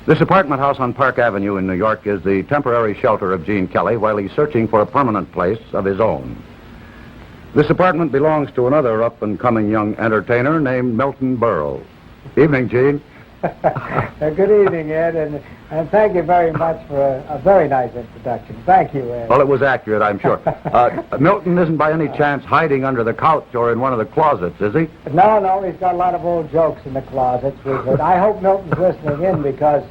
This apartment house on Park Avenue in New York is the temporary shelter of Gene Kelly while he's searching for a permanent place of his own. This apartment belongs to another up-and-coming young entertainer named Milton Murrow. Evening, Gene. Good evening, Ed, and thank you very much for a very nice introduction. Thank you, Ed. Well, it was accurate, I'm sure. Milton isn't by any chance hiding under the couch or in one of the closets, is he? No, he's got a lot of old jokes in the closets. I hope Milton's listening in because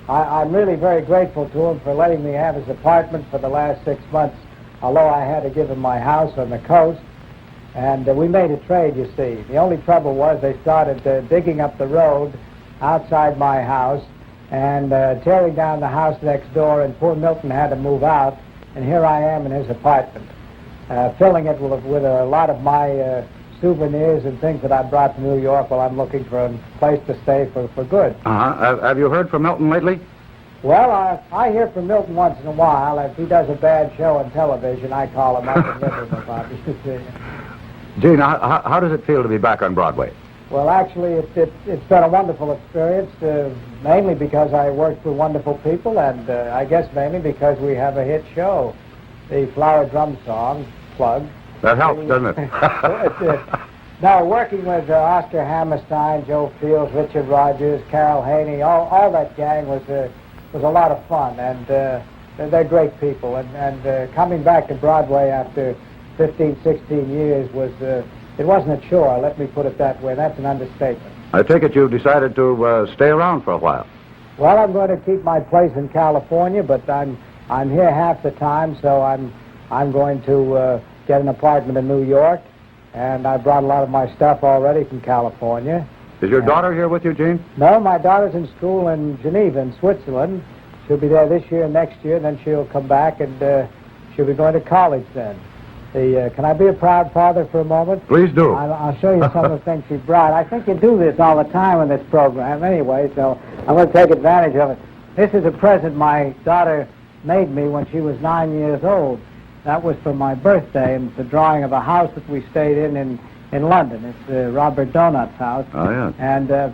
I'm really very grateful to him for letting me have his apartment for the last 6 months, although I had to give him my house on the coast. And we made a trade, you see. The only trouble was they started digging up the road outside my house and tearing down the house next door, and poor Milton had to move out, and here I am in his apartment, filling it with a lot of my souvenirs and things that I brought to New York while I'm looking for a place to stay for good. Have you heard from Milton lately? Well, I hear from Milton once in a while. If he does a bad show on television, I call him up and live him about it. Gene, how does it feel to be back on Broadway? Well, actually, it's been a wonderful experience, mainly because I worked with wonderful people, and I guess mainly because we have a hit show, the Flower Drum Song, plug. That helps, doesn't it? Now, working with Oscar Hammerstein, Joe Fields, Richard Rogers, Carol Haney, all that gang was a lot of fun, and they're great people. And coming back to Broadway after 15, 16 years it wasn't a chore, let me put it that way. That's an understatement. I take it you've decided to stay around for a while. Well, I'm going to keep my place in California, but I'm here half the time, so I'm going to get an apartment in New York, and I brought a lot of my stuff already from California. Is your daughter here with you, Gene? No, my daughter's in school in Geneva, in Switzerland. She'll be there this year and next year, and then she'll come back, and she'll be going to college then. Can I be a proud father for a moment? Please do. I'll show you some of the things she brought. I think you do this all the time in this program anyway, so I'm going to take advantage of it. This is a present my daughter made me when she was 9 years old. That was for my birthday, and it's a drawing of a house that we stayed in London. It's Robert Donut's house. Oh, yeah. And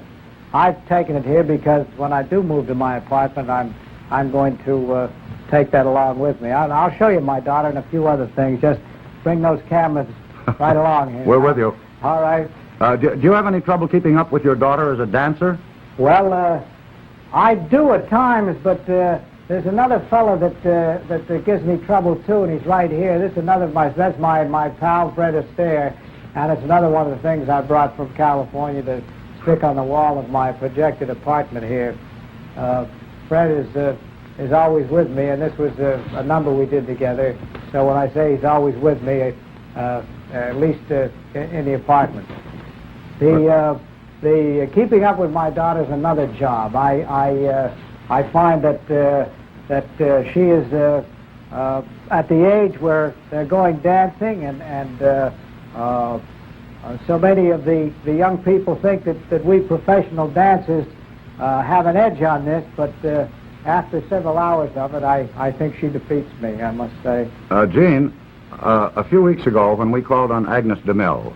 I've taken it here because when I do move to my apartment, I'm going to take that along with me. I'll show you my daughter and a few other things. Just bring those cameras right along here. We're with you. All right. Do you have any trouble keeping up with your daughter as a dancer? Well, I do at times, but there's another fellow that gives me trouble too, and he's right here. That's my pal Fred Astaire, and it's another one of the things I brought from California to stick on the wall of my projected apartment here. Fred is always with me, and this was a number we did together. So when I say he's always with me, at least in the apartment. The keeping up with my daughter is another job. I find that she is at the age where they're going dancing, and so many of the young people think that we professional dancers have an edge on this, but after several hours of it, I think she defeats me, I must say. Gene, a few weeks ago when we called on Agnes DeMille,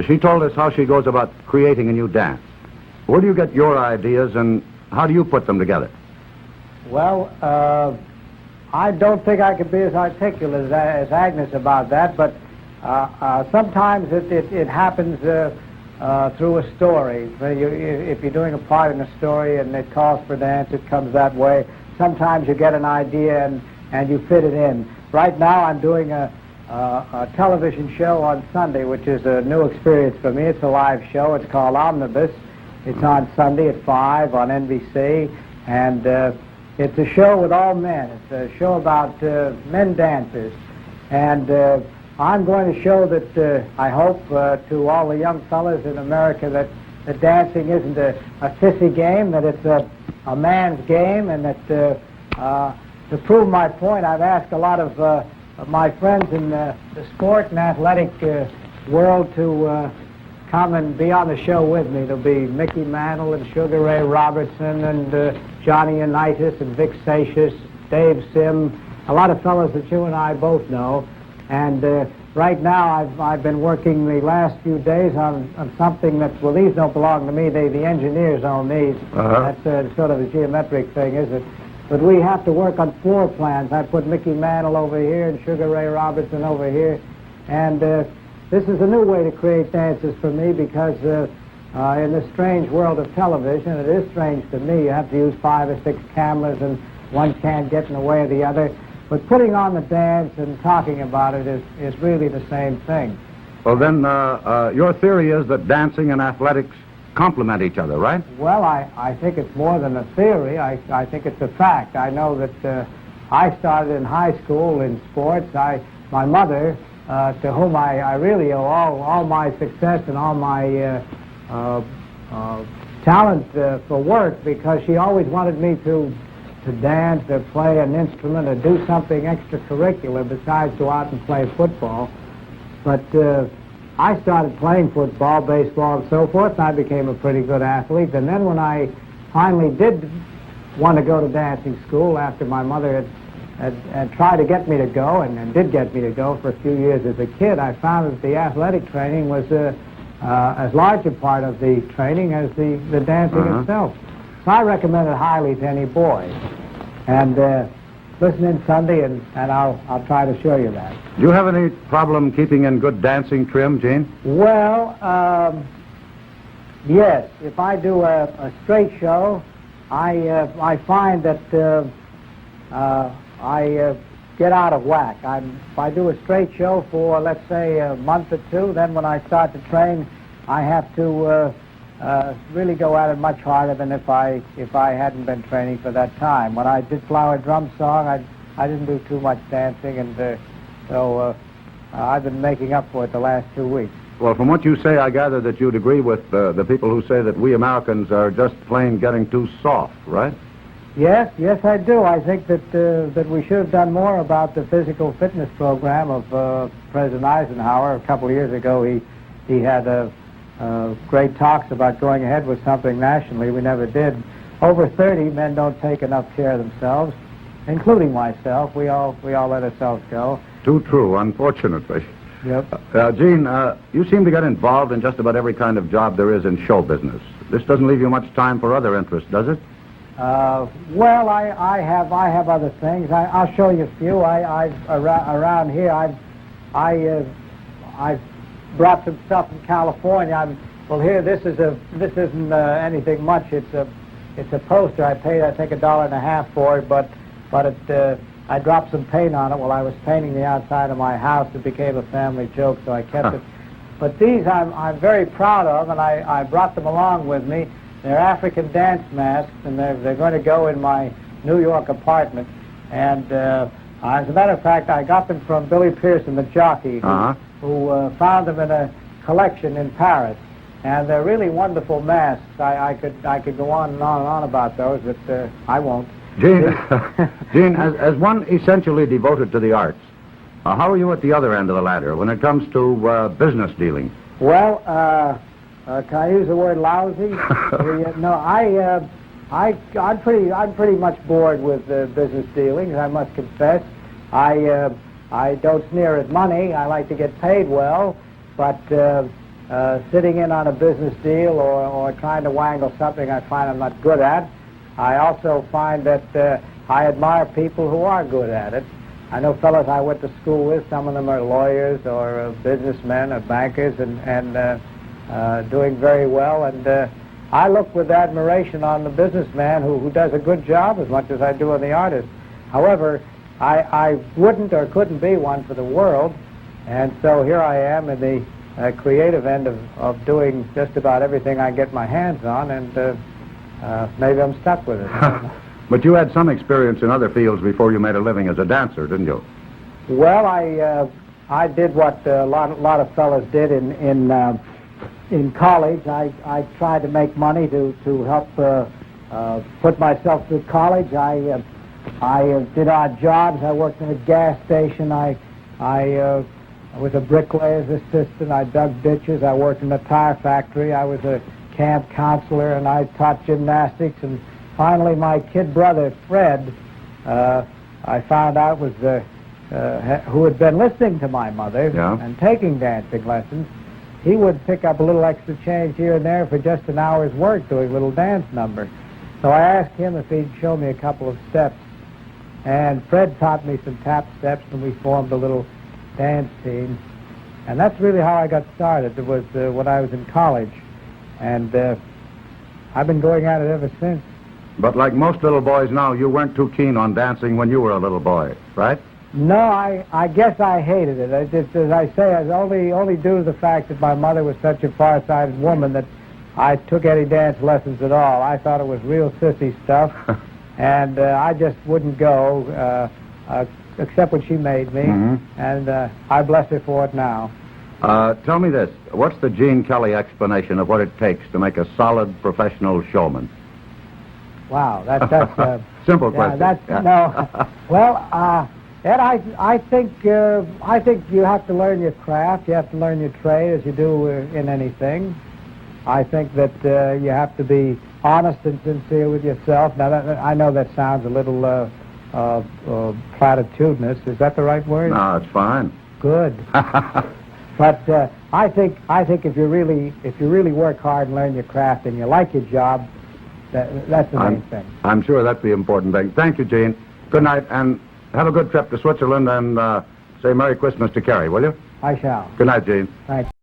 she told us how she goes about creating a new dance. Where do you get your ideas, and how do you put them together? Well, I don't think I could be as articulate as Agnes about that, but sometimes it happens through a story. If you're doing a part in a story and it calls for dance, it comes that way. Sometimes you get an idea and you fit it in. Right now I'm doing a television show on Sunday, which is a new experience for me. It's a live show. It's called Omnibus. It's on Sunday at 5 on NBC, and it's a show with all men. It's a show about men dancers, and I'm going to show that, I hope, to all the young fellas in America that dancing isn't a sissy game, that it's a man's game, and that to prove my point, I've asked a lot of my friends in the sport and athletic world to come and be on the show with me. There'll be Mickey Mantle and Sugar Ray Robertson and Johnny Unitas and Vic Satius, Dave Sim, a lot of fellas that you and I both know. And right now I've been working the last few days on something that, well, these don't belong to me. The engineers own these. That's sort of a geometric thing, is it? But we have to work on floor plans. I put Mickey Mantle over here and Sugar Ray Robertson over here. And this is a new way to create dances for me because in this strange world of television, it is strange to me. You have to use 5 or 6 cameras and one can't get in the way of the other. But putting on the dance and talking about it is really the same thing. Well, then, your theory is that dancing and athletics complement each other, right? Well, I think it's more than a theory. I think it's a fact. I know that I started in high school in sports. My mother, to whom I really owe all my success and all my talent for work, because she always wanted me to dance or play an instrument or do something extracurricular besides go out and play football. But I started playing football, baseball, and so forth, and I became a pretty good athlete. And then when I finally did want to go to dancing school, after my mother had tried to get me to go, and did get me to go for a few years as a kid, I found that the athletic training was as large a part of the training as the dancing itself. So I recommend it highly to any boy. And listen in Sunday, and I'll try to show you that. Do you have any problem keeping in good dancing trim, Gene? Well, yes. If I do a straight show, I find that I get out of whack. If I do a straight show for, let's say, a month or two, then when I start to train, I have to really go at it much harder than if I hadn't been training for that time. When I did Flower Drum Song, I didn't do too much dancing, and so I've been making up for it the last 2 weeks. Well, from what you say, I gather that you'd agree with the people who say that we Americans are just plain getting too soft, right? Yes, I do. I think that we should have done more about the physical fitness program of President Eisenhower. A couple of years ago, he had great talks about going ahead with something nationally. We never did. Over 30 men don't take enough care of themselves, including myself. We all let ourselves go. Too true, unfortunately. Yep. Gene, you seem to get involved in just about every kind of job there is in show business. This doesn't leave you much time for other interests, does it? Well, I have other things. I'll show you a few. Around here, I've brought some stuff from California. Well, here, this isn't anything much. It's a poster. I paid, I think, $1.50 for it, but I dropped some paint on it while I was painting the outside of my house. It became a family joke, so I kept it. But these I'm very proud of, and I brought them along with me. They're African dance masks, and they're going to go in my New York apartment. And as a matter of fact, I got them from Billy Pearson, the jockey, who found them in a collection in Paris. And they're really wonderful masks. I could go on and on about those, but I won't. Gene, Gene, as one essentially devoted to the arts, how are you at the other end of the ladder when it comes to business dealing? Well, can I use the word lousy? No, I'm pretty much bored with business dealings, I must confess. I don't sneer at money. I like to get paid well, but sitting in on a business deal or trying to wangle something I find I'm not good at. I also find that I admire people who are good at it. I know fellows I went to school with, some of them are lawyers or businessmen or bankers and doing very well. And I look with admiration on the businessman who does a good job as much as I do on the artist. However, I wouldn't or couldn't be one for the world. And so here I am in the creative end of doing just about everything I get my hands on, and maybe I'm stuck with it. But you had some experience in other fields before you made a living as a dancer, didn't you? Well, I did what a lot of fellas did in college. I tried to make money to help put myself through college. I did odd jobs. I worked in a gas station. I was a bricklayer's assistant. I dug ditches. I worked in a tire factory. I was a camp counselor, and I taught gymnastics. And finally, my kid brother, Fred, I found out was who had been listening to my mother Yeah. and taking dancing lessons, he would pick up a little extra change here and there for just an hour's work doing a little dance number. So I asked him if he'd show me a couple of steps. And Fred taught me some tap steps, and we formed a little dance team. And that's really how I got started. It was when I was in college. And I've been going at it ever since. But like most little boys now, you weren't too keen on dancing when you were a little boy, right? No, I guess I hated it. As I say, I was only due to the fact that my mother was such a far-sighted woman that I took any dance lessons at all. I thought it was real sissy stuff, and I just wouldn't go, except when she made me, and I bless her for it now. Tell me this. What's the Gene Kelly explanation of what it takes to make a solid professional showman? Wow, that's Simple yeah, question. no. Well, Ed, I think you have to learn your craft. You have to learn your trade as you do in anything. I think that you have to be honest and sincere with yourself. Now, I know that sounds a little platitudinous. Is that the right word? No, it's fine. Good. But I think if you really work hard and learn your craft and you like your job, that's the main thing. I'm sure that's the important thing. Thank you, Gene. Good night, and have a good trip to Switzerland, and say Merry Christmas to Carrie, will you? I shall. Good night, Gene. Thank you.